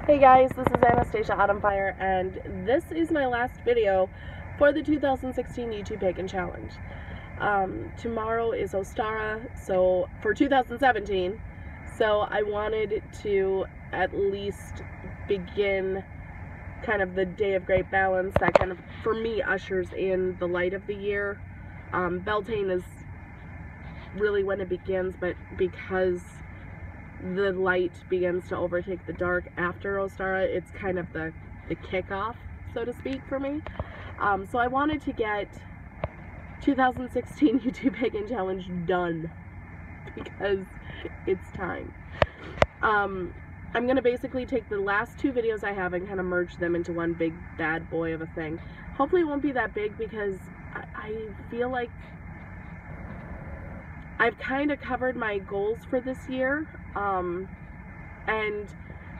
Hey guys, this is Anastasia Autumnfire, and this is my last video for the 2016 YTPagan Challenge. Tomorrow is Ostara, so for 2017, so I wanted to at least begin kind of the Day of Great Balance that kind of, for me, ushers in the light of the year. Beltane is really when it begins, but because the light begins to overtake the dark after Ostara, it's kind of the kickoff, so to speak, for me. So I wanted to get 2016 YTPagan Challenge done because it's time. I'm going to basically take the last two videos I have and kind of merge them into one big bad boy of a thing. Hopefully it won't be that big because I feel like I've kind of covered my goals for this year, and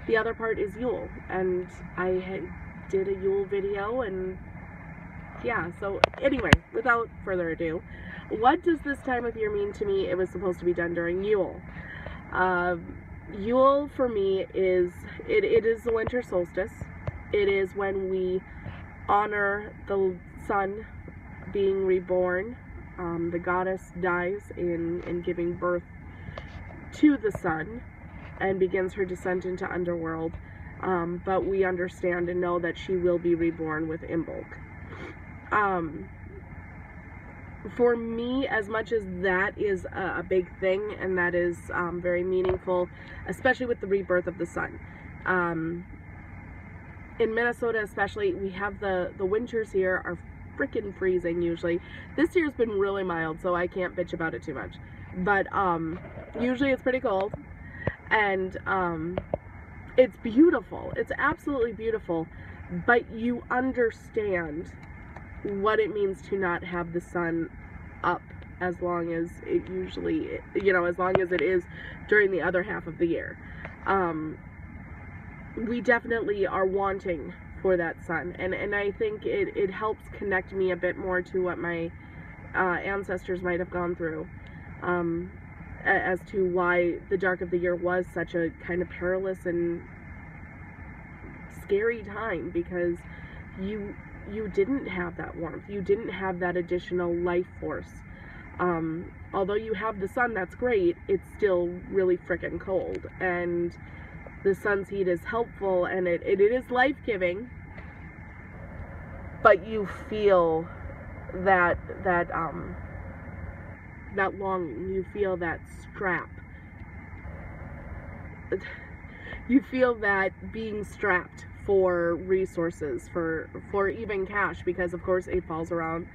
the other part is Yule, and I did a Yule video, and yeah, so anyway, without further ado, what does this time of year mean to me? It was supposed to be done during Yule. Yule for me is, it is the winter solstice. It is when we honor the sun being reborn. The goddess dies in giving birth to the sun and begins her descent into underworld, but we understand and know that she will be reborn with Imbolc. For me, as much as that is a big thing and that is very meaningful, especially with the rebirth of the sun. In Minnesota especially, we have the winters here are freaking freezing usually. This year's been really mild, so I can't bitch about it too much. But usually it's pretty cold, and it's beautiful. It's absolutely beautiful, but you understand what it means to not have the sun up as long as it usually, as long as it is during the other half of the year. We definitely are wanting for that sun, and I think it helps connect me a bit more to what my ancestors might have gone through, as to why the dark of the year was such a kind of perilous and scary time, because you didn't have that warmth, you didn't have that additional life force. Although you have the sun, that's great, it's still really freaking cold, and the sun's heat is helpful, and it is life-giving, but you feel that longing, you feel that strap, you feel that being strapped for resources, for even cash, because of course it falls around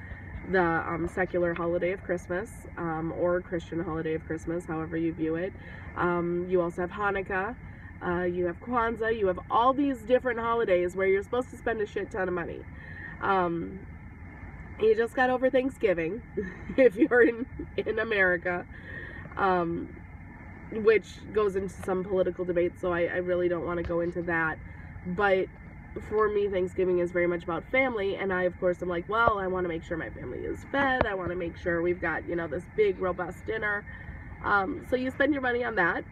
the secular holiday of Christmas, or Christian holiday of Christmas, however you view it. You also have Hanukkah. You have Kwanzaa, you have all these different holidays where you're supposed to spend a shit ton of money. You just got over Thanksgiving, if you're in America, which goes into some political debates, so I really don't want to go into that. But for me, Thanksgiving is very much about family, and I, of course, am like, well, I want to make sure my family is fed, I want to make sure we've got, this big, robust dinner. So you spend your money on that.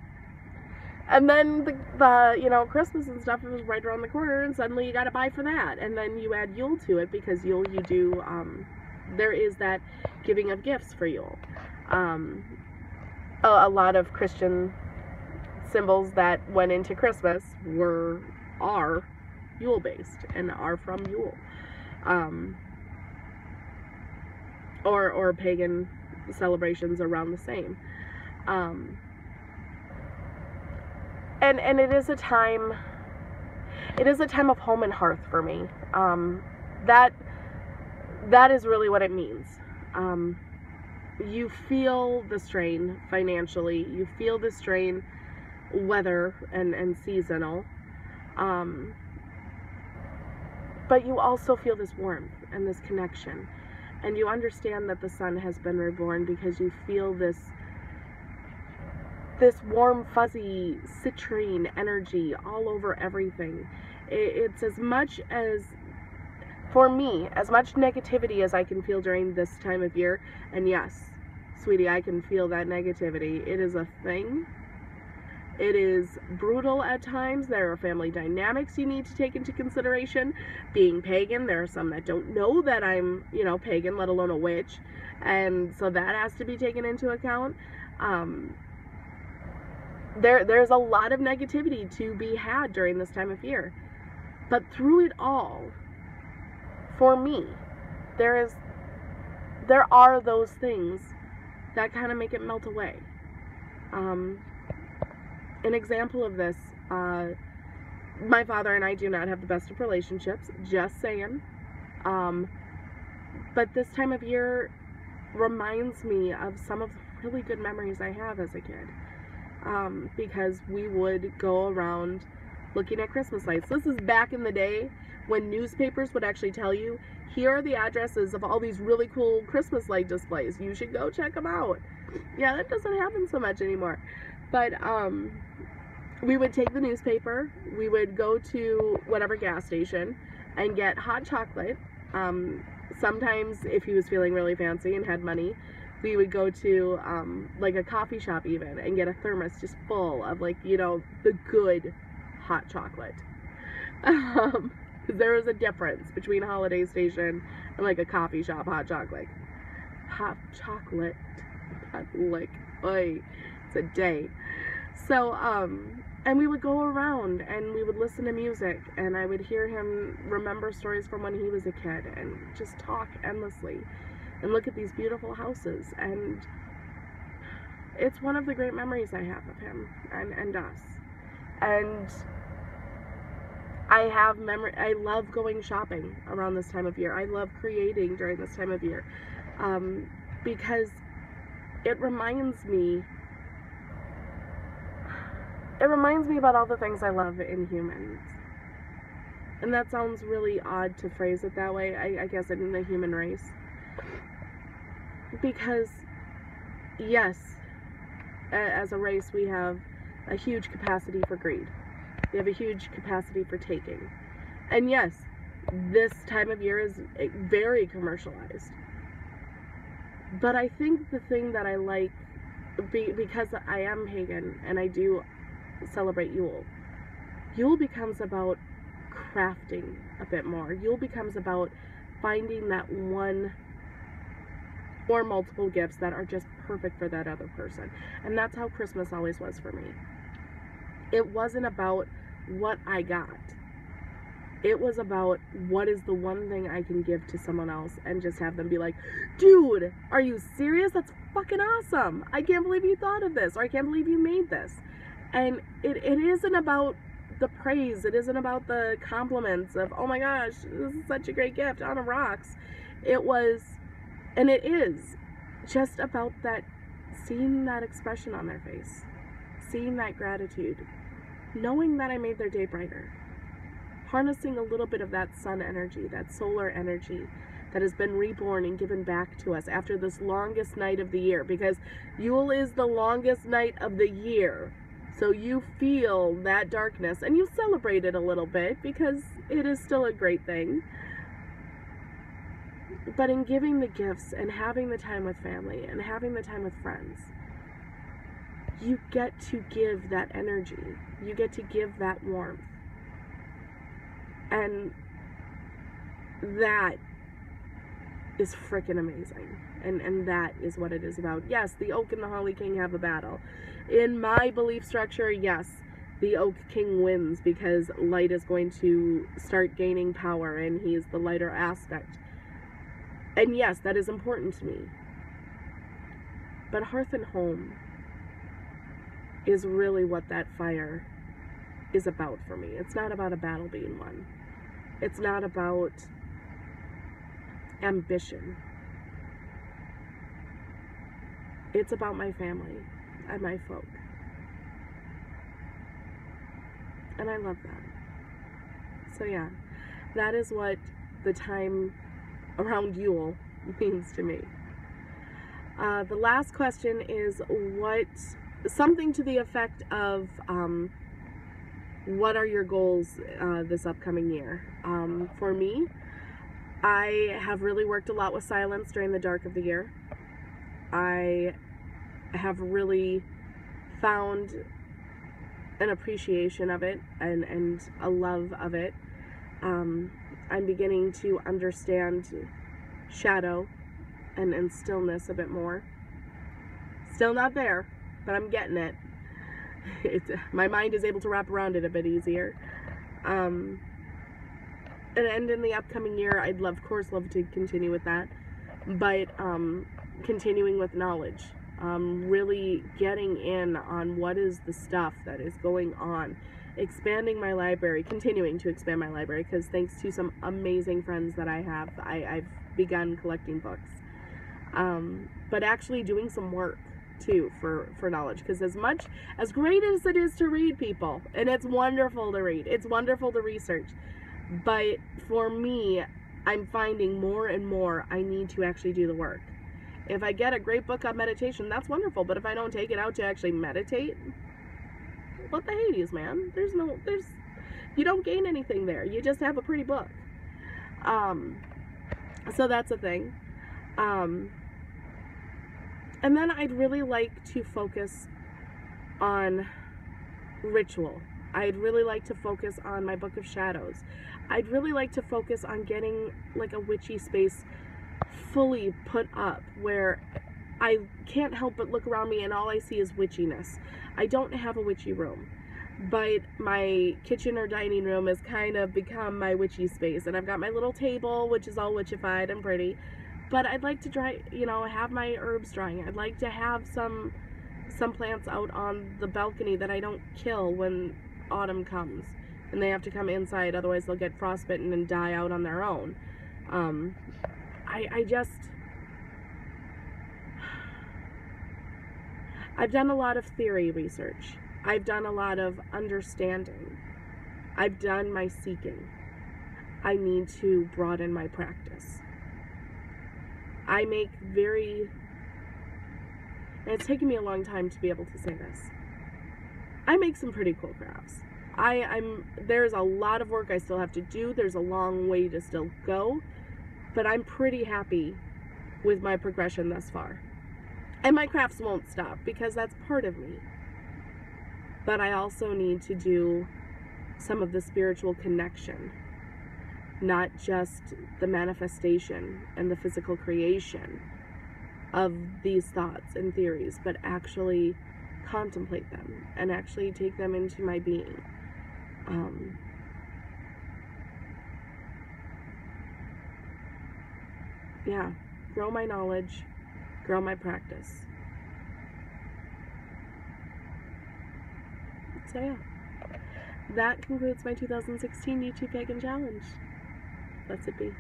And then the Christmas and stuff is right around the corner, and suddenly you gotta buy for that. And then you add Yule to it, because Yule, you do, there is that giving of gifts for Yule. A lot of Christian symbols that went into Christmas are Yule based and are from Yule. Or pagan celebrations around the same. And it is a time of home and hearth for me. That is really what it means. You feel the strain financially, you feel the strain weather and seasonal, but you also feel this warmth and this connection, and you understand that the sun has been reborn because you feel this warm, fuzzy, citrine energy all over everything. It's as much as, for me, as much negativity as I can feel during this time of year. And yes, sweetie, I can feel that negativity. It is a thing. It is brutal at times. There are family dynamics you need to take into consideration. Being pagan, there are some that don't know that I'm, you know, pagan, let alone a witch. And so that has to be taken into account. There's a lot of negativity to be had during this time of year. But through it all, for me, there are those things that kind of make it melt away. An example of this, my father and I do not have the best of relationships, just saying. But this time of year reminds me of some of the really good memories I have as a kid. Because we would go around looking at Christmas lights. This is back in the day when newspapers would actually tell you, here are the addresses of all these really cool Christmas light displays. You should go check them out. Yeah, that doesn't happen so much anymore. But we would take the newspaper, we would go to whatever gas station and get hot chocolate. Sometimes if he was feeling really fancy and had money, we would go to like a coffee shop even and get a thermos just full of, like, you know, the good hot chocolate. Because there was a difference between a holiday station and like a coffee shop hot chocolate. Hot chocolate. Like, oy, it's a day. So, and we would go around and we would listen to music, and I would hear him remember stories from when he was a kid and just talk endlessly and look at these beautiful houses. And it's one of the great memories I have of him and us. And I love going shopping around this time of year. I love creating during this time of year, because it reminds me about all the things I love in humans. And that sounds really odd to phrase it that way, I guess, in the human race. Because, yes, as a race, we have a huge capacity for greed. We have a huge capacity for taking. And yes, this time of year is very commercialized. But I think the thing that I like, because I am pagan and I do celebrate Yule, Yule becomes about crafting a bit more. Yule becomes about finding that one or multiple gifts that are just perfect for that other person. And that's how Christmas always was for me. It wasn't about what I got. It was about what is the one thing I can give to someone else and just have them be like, dude, are you serious? That's fucking awesome. I can't believe you thought of this, or I can't believe you made this. And it isn't about the praise. It isn't about the compliments of, oh my gosh, this is such a great gift, on the rocks. It was, and it is, just about that, seeing that expression on their face, seeing that gratitude, knowing that I made their day brighter, harnessing a little bit of that sun energy, that solar energy that has been reborn and given back to us after this longest night of the year, because Yule is the longest night of the year. So you feel that darkness and you celebrate it a little bit because it is still a great thing. But in giving the gifts and having the time with family and having the time with friends, you get to give that energy. You get to give that warmth. And that is freaking amazing. And that is what it is about. Yes, the Oak and the Holly King have a battle. In my belief structure, yes, the Oak King wins because light is going to start gaining power and he is the lighter aspect. And yes, that is important to me. But hearth and home is really what that fire is about for me. It's not about a battle being won. It's not about ambition. It's about my family and my folk. And I love that. So yeah, that is what the time around Yule means to me. The last question is something to the effect of, what are your goals this upcoming year? For me, I have really worked a lot with silence during the dark of the year. I have really found an appreciation of it and a love of it. I'm beginning to understand shadow and stillness a bit more. Still not there, but I'm getting it. My mind is able to wrap around it a bit easier. And in the upcoming year, I'd of course love to continue with that, but continuing with knowledge, really getting in on what is the stuff that is going on, expanding my library, continuing to expand my library, because thanks to some amazing friends that I have, I've begun collecting books, but actually doing some work too for knowledge, because as great as it is to read, people, and it's wonderful to read, it's wonderful to research, but for me, I'm finding more and more I need to actually do the work. If I get a great book on meditation, that's wonderful, but if I don't take it out to actually meditate, what the Hades, man? You don't gain anything there. You just have a pretty book. So that's a thing. And then I'd really like to focus on ritual. I'd really like to focus on my Book of Shadows. I'd really like to focus on getting like a witchy space fully put up where I can't help but look around me and all I see is witchiness. I don't have a witchy room, but my kitchen or dining room has kind of become my witchy space, and I've got my little table, which is all witchified and pretty, but I'd like to have my herbs drying. I'd like to have some plants out on the balcony that I don't kill when autumn comes and they have to come inside, otherwise they'll get frostbitten and die out on their own. I've done a lot of theory research. I've done a lot of understanding. I've done my seeking. I need to broaden my practice. I make and it's taken me a long time to be able to say this, I make some pretty cool crafts. There's a lot of work I still have to do. There's a long way to still go, but I'm pretty happy with my progression thus far. And my crafts won't stop because that's part of me. But I also need to do some of the spiritual connection, not just the manifestation and the physical creation of these thoughts and theories, but actually contemplate them and actually take them into my being. Yeah, grow my knowledge, grow my practice. So yeah, that concludes my 2016 YouTube Pagan Challenge. Blessed be.